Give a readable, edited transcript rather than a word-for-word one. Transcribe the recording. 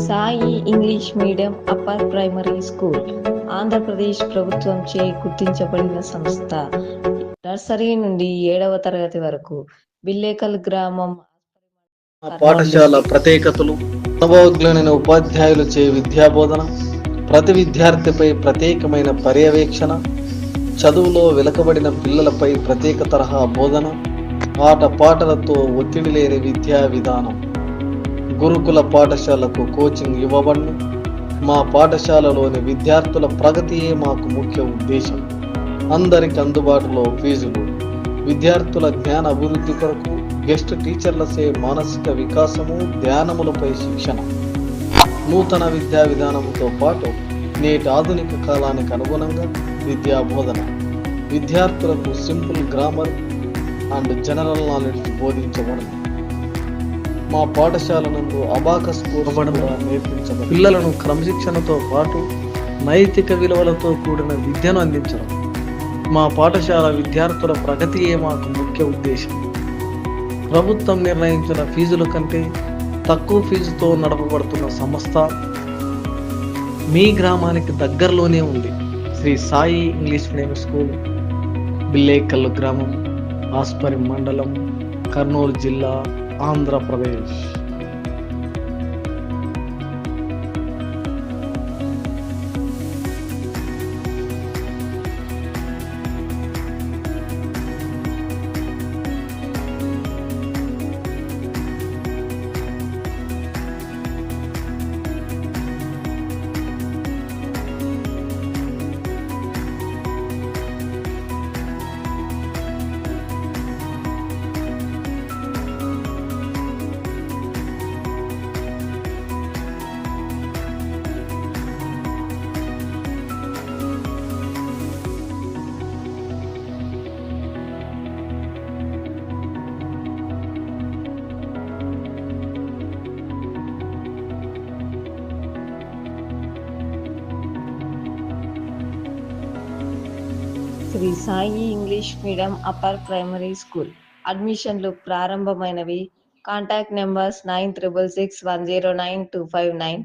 Sai English medium upper primary school Andhra Pradesh ప్రభుత్వంచే గుర్తించబడిన సంస్థ. నర్సరీ నుండి 7వ తరగతి వరకు బిల్లేకల్ గ్రామం. పాఠశాల ప్రత్యేకతలు, అనుభవజ్ఞులైన ఉపాధ్యాయులచే విద్యాబోధన, ప్రతి విద్యార్థిపై ప్రత్యేకమైన పర్యవేక్షణ, చదువులో వెనుకబడిన పిల్లలపై ప్రత్యేక తరహా బోధన, పాటలతో ఒత్తిడి లేని విద్యా విధానం. గురుకుల పాఠశాలకు కోచింగ్ ఇవ్వబడును. మా పాఠశాలలోని విద్యార్థుల ప్రగతియే మాకు ముఖ్య ఉద్దేశం. అందరికి అందుబాటులో ఫీజులు, విద్యార్థుల జ్ఞాన అభివృద్ధి కొరకు గెస్ట్ టీచర్లచే మానసిక వికాసము, ధ్యానములపై శిక్షణ. నూతన విద్యా విధానంతో పాటు నేటి ఆధునిక కాలానికి అనుగుణంగా విద్యా బోధన. విద్యార్థులకు simple grammar and general knowledge బోధించబడును. మా పాఠశాల నందు అబాకస్ కోర్సు నేర్పించబడును. పిల్లలను క్రమశిక్షణతో పాటు నైతిక విలువలతో కూడిన విద్యను అందించడం. మా పాఠశాల విద్యార్థుల ప్రగతియే మాకు ముఖ్య ఉద్దేశం. ప్రభుత్వం నిర్ణయించిన ఫీజుల కంటే తక్కువ ఫీజుతో నడపబడుతున్న సంస్థ మీ గ్రామానికి దగ్గరలోనే ఉంది. Sri Sai English medium school, Billekal గ్రామం, ఆస్పరి మండలం, కర్నూలు జిల్లా, Andhra Pradesh. Sri Sai English medium upper primary school అడ్మిషన్లు ప్రారంభమైనవి. Contact numbers 9366109259,